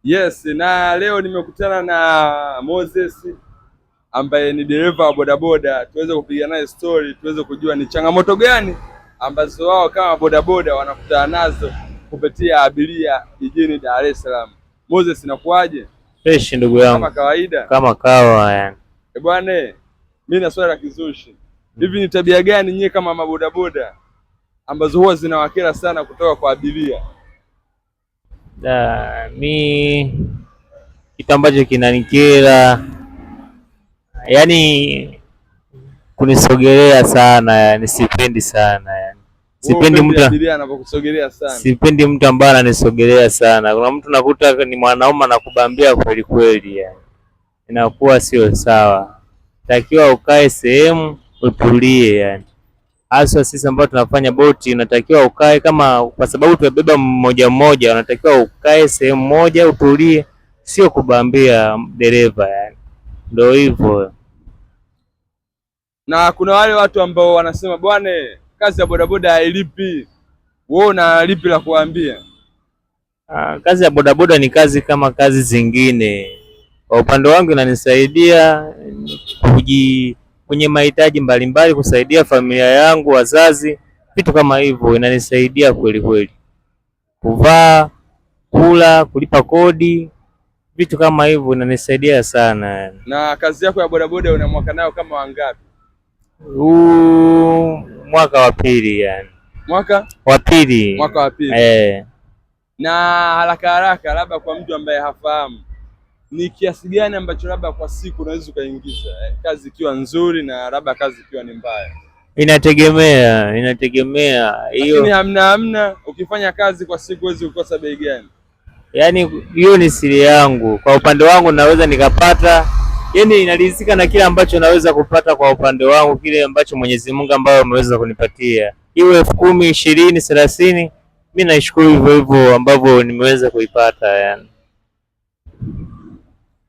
Yes, na leo nimekutana na Moses ambaye ni dereva wa bodaboda, tuweze kupiga naye story, tuweze kujua ni changamoto gani ambazo wao kama bodaboda wanakutana nazo kupitia abiria jijini Dar es Salaam. Moses, inakuaje? Fresh ndugu yangu. Kama kawaida. Kama kawa yani. Bwana, mimi na swali la kizushi. Hivi ni tabia gani nyie kama mabodaboda ambazo huwa zinawakera sana kutoka kwa abiria? Mi kitu ambacho kinanikera yani kunisogelea sana, yani sipendi sana yani. Sipendi mtu abiria anapokusogelea sana. Sipendi mtu ambaye ananisogelea sana. Kuna mtu nakuta ni mwanaume anakubambia kweli kweli yani. Inakuwa sio sawa. Takiwa ukae sehemu utulie yani. Hasa sisi ambao tunafanya boti unatakiwa ukae, kama kwa sababu tunabeba mmoja mmoja, unatakiwa ukae sehemu moja utulie, sio kubambia dereva yani. Ndio hivyo. Na kuna wale watu ambao wanasema bwana, kazi ya bodaboda hailipi. Wewe una lipi la kuambia? Kazi ya bodaboda ni kazi kama kazi zingine. Kwa upande wangu inanisaidia kwenye mahitaji mbalimbali, kusaidia familia yangu, wazazi, vitu kama hivyo. Inanisaidia kweli kweli, kuvaa, kula, kulipa kodi, vitu kama hivyo inanisaidia sana. Na kazi yako ya bodaboda una mwaka nayo kama wangapi? Mwaka wa pili yani. Mwaka wa pili. Mwaka wa pili. Na haraka labda kwa mtu ambaye hafahamu, ni kiasi gani ambacho labda kwa siku unaweza ukaingiza kazi ikiwa nzuri na labda kazi ikiwa ni mbaya? Inategemea hiyo. Lakini hamna ukifanya kazi kwa siku huwezi kukosa bei gani? Yaani hiyo ni siri yangu. Kwa upande wangu naweza nikapata, yaani inalizika na kile ambacho naweza kupata kwa upande wangu, kile ambacho Mwenyezi Mungu ambayo ameweza kunipatia. Iwe 10, 20, 30, mimi naishukuru hivyo hivyo ambavyo nimeweza kuipata yani.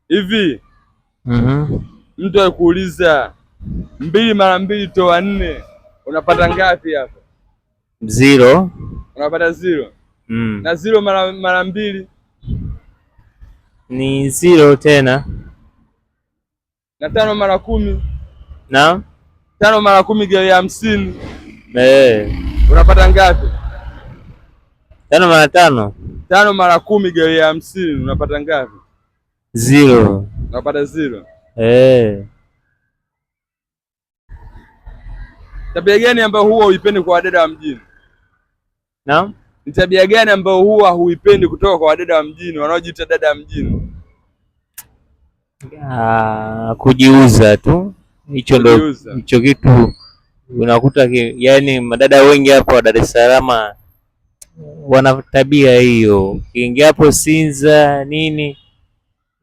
Hivi mtu akuuliza 2 mara 2 toa 4 unapata ngapi hapa? 0. Unapata 0. Na 0 mara 2 ni 0 tena. Na 5 mara 10. Na 5 mara 10 gawa ya 50. Unapata ngapi? 5 mara 5. 5 mara 10 gawa ya 50 unapata ngapi? 0. Unapata 0. Tabia gani ambayo huwa huipendi kwa wadada wa mjini? Naam? Ni tabia gani ambayo huwa huipendi kutoka kwa wadada wa mjini wanaojiita dada wa mjini? Kujiuza tu. Hicho kitu unakuta yani madada wengi hapa wa Dar es Salaam wana tabia hiyo. Kiingia hapo Sinza nini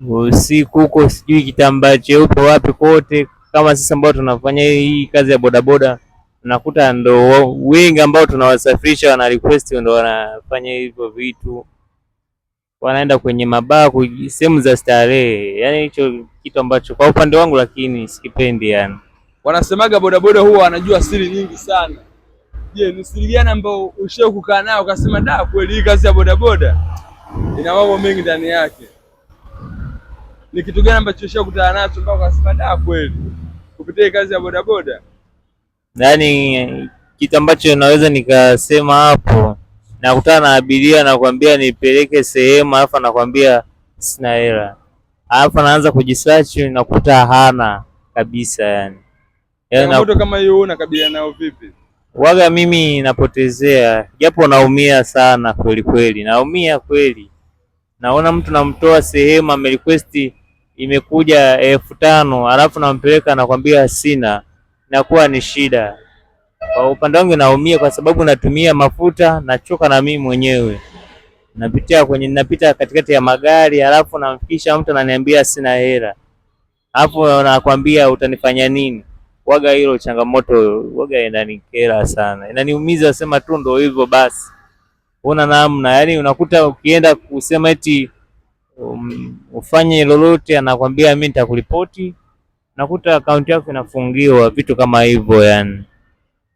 usiku huko, sijui kitambaa cheupe wapi kote, kama sisi ambao tunafanya hii kazi ya bodaboda unakuta ndo wengi ambao tunawasafirisha wana request, ndo wanafanya hivyo vitu, wanaenda kwenye mabaa, sehemu za starehe. Yani hicho kitu ambacho kwa upande wangu lakini sikipendi yani. Wanasemaga bodaboda huwa wanajua siri nyingi sana. Je, ni siri gani ambayo ushawahi kukaa nayo ukasema da, kweli hii kazi ya bodaboda ina mambo mengi ndani yake? Ni kitu gani ambacho ushakutana nacho mpaka ukasema da, kweli kupitia kazi ya bodaboda? Yaani kitu ambacho naweza nikasema hapo, nakutana na abiria nakwambia nipeleke sehemu, alafu anakwambia sina hela, alafu anaanza kujisearch nakuta hana kabisa yani. Changamoto kama hiyo unakabiliana nayo vipi? Waga mimi napotezea, japo naumia sana kweli kweli, naumia kweli. Naona mtu namtoa sehemu amerequest imekuja 5,000 alafu nampeleka nakwambia sina, inakuwa ni shida. Kwa upande wangu naumia kwa sababu natumia mafuta, nachoka na mimi mwenyewe. Napita katikati ya magari alafu namfikisha mtu ananiambia sina hela. Alafu nakwambia utanifanya nini? Waga hilo changamoto waga inanikera sana. Inaniumiza, sema tu ndio hivyo basi. Una namna, yani unakuta ukienda kusema eti ufanye lolote anakwambia mimi nitakuripoti, nakuta akaunti yako inafungiwa, vitu kama hivyo yani.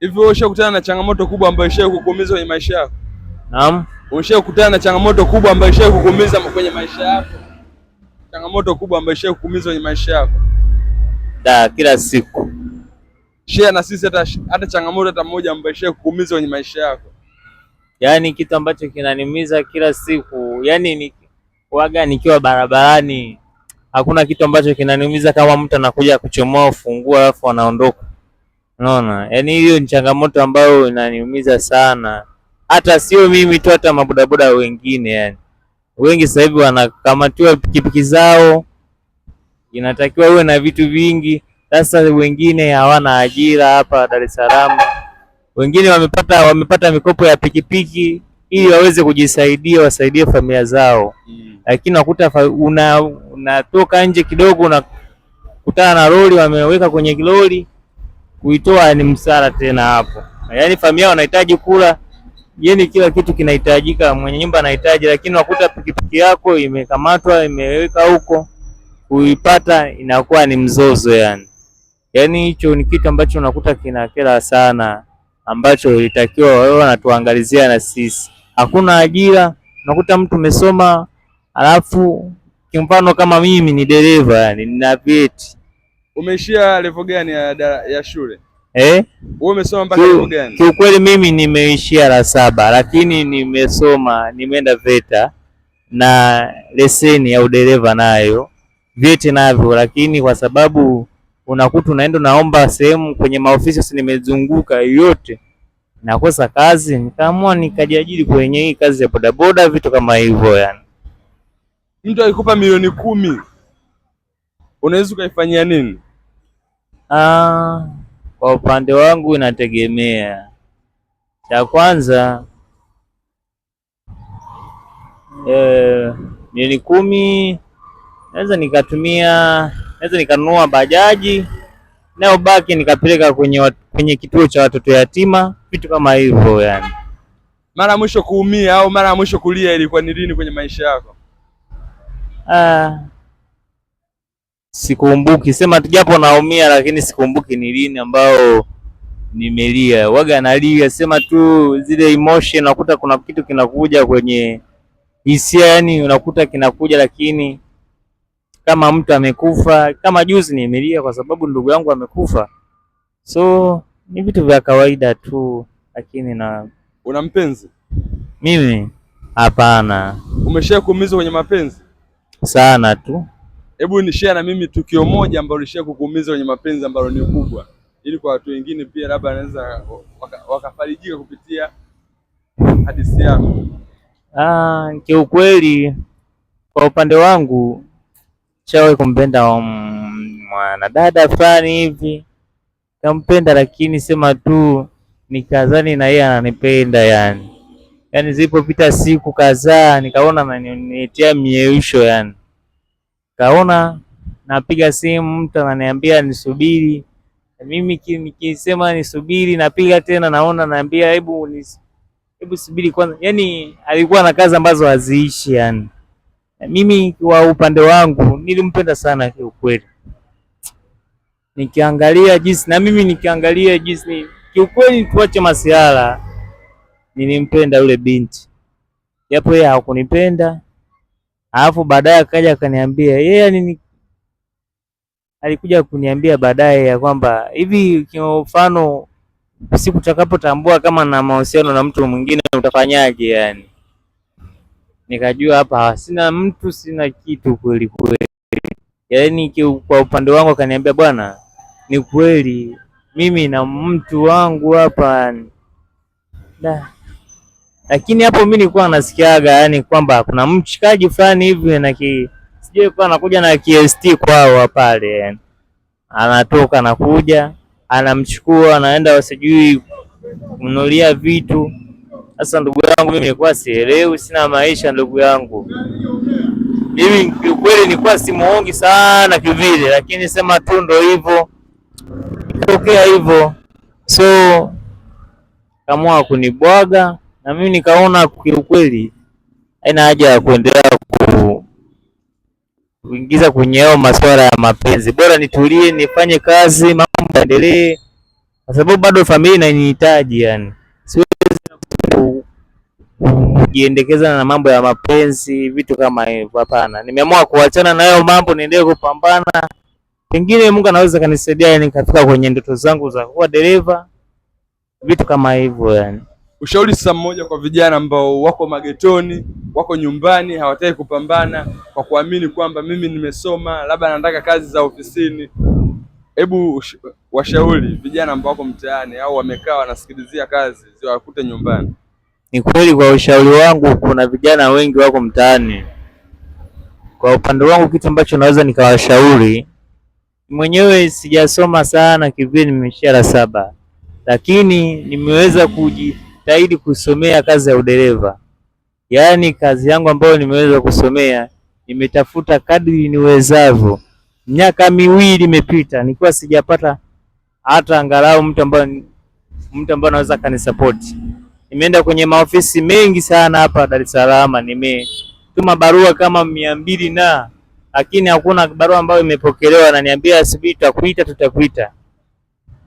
Hivyo ushakutana na changamoto kubwa ambayo ishawahi kukuumiza kwenye maisha yako? Naam. Umeshakutana na changamoto kubwa ambayo ishakukuumiza kwenye maisha yako? Changamoto kubwa ambayo ishakukuumiza kwenye maisha yako? Kila siku. Share na sisi hata changamoto hata moja ambayo ishakukuumiza kwenye maisha yako. Yaani kitu ambacho kinaniumiza kila siku, yaani ni waga nikiwa barabarani, hakuna kitu ambacho kinaniumiza kama mtu anakuja kuchomoa funguo alafu anaondoka. Unaona? Yaani hiyo ni changamoto ambayo inaniumiza sana. Hata sio mimi tu, hata mabodaboda wengine yani. Wengi sasa hivi wanakamatiwa pikipiki zao, inatakiwa uwe na vitu vingi. Sasa wengine hawana ajira hapa Dar es Salaam. Wengine wamepata mikopo ya pikipiki ili waweze kujisaidia, wasaidie familia zao. Lakini unakuta unatoka nje kidogo, unakutana na lori wameweka kwenye kilori, kuitoa ni msara tena hapo. Yaani familia wanahitaji kula, yaani kila kitu kinahitajika, mwenye nyumba anahitaji, lakini unakuta pikipiki yako imekamatwa, imeweka huko, kuipata inakuwa ni mzozo yani. Yaani hicho ni kitu ambacho unakuta kinakera sana, ambacho ilitakiwa wao wanatuangalizia na sisi. Hakuna ajira, unakuta mtu umesoma, alafu kimfano kama mimi ni dereva yani, nina vyeti. Umeishia level gani ya shule? Wewe umesoma mpaka level gani? Kiukweli mimi nimeishia la 7, lakini nimesoma, nimeenda VETA na leseni ya udereva nayo, vyeti navyo, lakini kwa sababu unakuta unaenda naomba sehemu kwenye maofisi, nimezunguka yote nakosa kazi, nikaamua nikajiajiri kwenye hii kazi ya bodaboda, vitu kama hivyo yani. Mtu akikupa milioni 10 unaweza ukaifanyia nini? Kwa upande wangu inategemea. Cha kwanza milioni 10 naweza nikanunua bajaji, nayo baki nikapeleka kwenye kituo cha watoto yatima, vitu kama hivyo yani. Mara mwisho kuumia au mara mwisho kulia ilikuwa ni lini kwenye maisha yako? Sikumbuki, sema japo naumia, lakini sikumbuki ni lini ambao nimelia. Waga nalia, sema tu zile emotion, unakuta kuna kitu kinakuja kwenye hisia yani, unakuta kinakuja, lakini kama mtu amekufa, kama juzi nimelia kwa sababu ndugu yangu amekufa, so ni vitu vya kawaida tu. Lakini una mpenzi? Mimi hapana. Umeshakuumizwa kwenye mapenzi? Sana tu. Hebu ni share na mimi tukio moja ambalo lishakukuumiza kwenye mapenzi ambalo ni kubwa, ili kwa watu wengine pia labda anaweza wakafarijika kupitia hadithi yako. Kiukweli kwa upande wangu shawahi kumpenda mwanadada fulani hivi, kampenda, lakini sema tu nikazani na yeye ananipenda yani. Yaani zilipopita siku kadhaa nikaona ananiletea mieusho yani. Kaona napiga simu, mtu ananiambia nisubiri. Mimi nikisema nisubiri, napiga tena, naona naambia hebu subiri kwanza. Yaani alikuwa na kazi ambazo haziishi yani. Mimi kwa upande wangu nilimpenda sana kiukweli. Nikiangalia jinsi kiukweli, tuache masiala, nilimpenda yule binti, japo yeye hakunipenda. Alafu baadaye akaja akaniambia yeye alikuja kuniambia baadaye ya kwamba hivi, kwa mfano siku utakapotambua kama na mahusiano na mtu mwingine utafanyaje yani. Nikajua hapa sina mtu, sina kitu kweli kweli. Yaani kwa upande wangu akaniambia, bwana, ni kweli mimi na mtu wangu hapa. Lakini hapo mimi nilikuwa nasikiaga yani kwamba kuna mchikaji fulani hivi na sijui kwa anakuja na KST kwao pale yani. Anatoka anakuja, anamchukua, anaenda sijui kununulia vitu. Sasa ndugu yangu mimi nilikuwa sielewi, sina maisha ndugu yangu. Mimi kweli nilikuwa simuongi sana kivile, lakini sema tu ndo hivyo. Ikatokea hivyo. So kamua kunibwaga na mimi nikaona kiukweli haina haja ya kuendelea kuingiza kwenye hayo masuala ya mapenzi. Bora nitulie, nifanye kazi, mambo yaendelee, kwa sababu bado familia inanihitaji yani. Siwezi kujiendekeza na mambo ya mapenzi, vitu kama hivyo. Hapana, nimeamua kuachana na hayo mambo, niendelee kupambana. Pengine Mungu anaweza kanisaidia nikafika kwenye ndoto zangu za kuwa dereva, vitu kama hivyo yani. Ushauri sasa mmoja kwa vijana ambao wako magetoni, wako nyumbani, hawataki kupambana kwa kuamini kwamba mimi nimesoma, labda nataka kazi za ofisini. Hebu washauri vijana ambao wako mtaani au wamekaa wanasikilizia kazi ziwakute nyumbani. Ni kweli, kwa ushauri wangu, kuna vijana wengi wako mtaani. Kwa upande wangu, kitu ambacho naweza nikawashauri, mwenyewe sijasoma sana kivile, nimeshia la 7, lakini nimeweza kujitahidi kusomea kazi ya udereva. Yaani kazi yangu ambayo nimeweza kusomea, nimetafuta kadri niwezavyo. Miaka 2 imepita nikiwa sijapata hata angalau mtu ambaye anaweza kanisupport. Nimeenda kwenye maofisi mengi sana hapa Dar es Salaam, nimetuma barua kama 200 lakini hakuna barua ambayo imepokelewa, na niambia subiri tutakuita.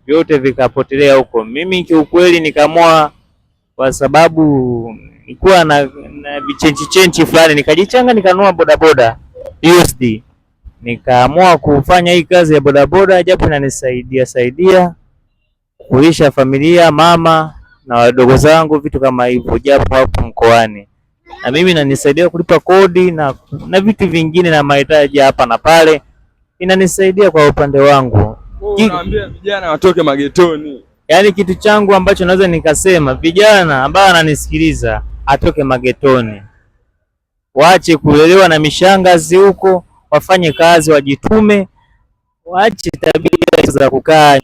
Vyote vikapotelea huko. Mimi kiukweli nikaamua, kwa sababu nilikuwa na vichenchi fulani, nikajichanga nikanunua bodaboda USD. Nikaamua kufanya hii kazi ya bodaboda, japo inanisaidia kulisha familia, mama na wadogo zangu, vitu kama hivyo, japo hapo mkoani. Na mimi inanisaidia kulipa kodi na vitu vingine na mahitaji hapa na pale, inanisaidia kwa upande wangu. Unaambia vijana watoke magetoni. Yaani kitu changu ambacho naweza nikasema vijana ambao wananisikiliza, atoke magetoni. Waache kulelewa na mishangazi huko, wafanye kazi, wajitume, waache tabia za kukaa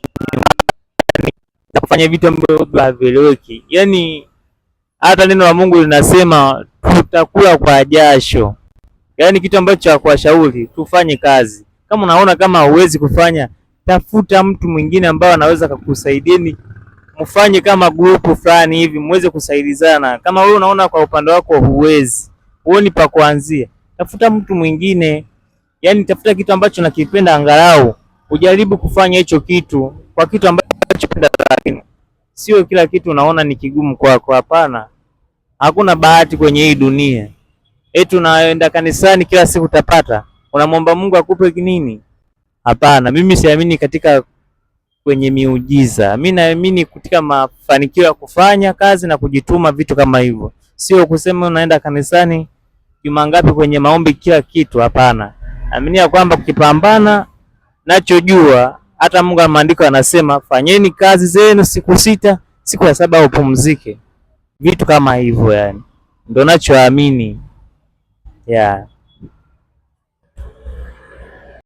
na kufanya vitu ambavyo havieleweki. Yaani hata neno la Mungu linasema tutakula kwa jasho. Yaani kitu ambacho cha kuwashauri, tufanye kazi. Kama unaona kama huwezi kufanya, tafuta mtu mwingine ambaye anaweza kukusaidieni, mfanye kama grupu fulani hivi muweze kusaidizana. Kama wewe unaona kwa upande wako huwezi, huoni pa kuanzia, tafuta mtu mwingine. Yaani tafuta kitu ambacho nakipenda, angalau ujaribu kufanya hicho kitu kwa kitu ambacho unapenda. Sio kila kitu unaona ni kigumu kwako. Hapana, hakuna bahati kwenye hii dunia. Eti unaenda kanisani kila siku utapata, unamwomba Mungu akupe nini? Hapana, mimi siamini katika kwenye miujiza. Mimi naamini katika mafanikio ya kufanya kazi na kujituma, vitu kama hivyo. Sio kusema unaenda kanisani juma ngapi kwenye maombi kila kitu. Hapana, naamini ya kwamba ukipambana, nachojua hata Mungu maandiko anasema fanyeni kazi zenu siku 6, siku ya 7 upumzike. Vitu kama hivyo yani. Ndio nachoamini. Yeah.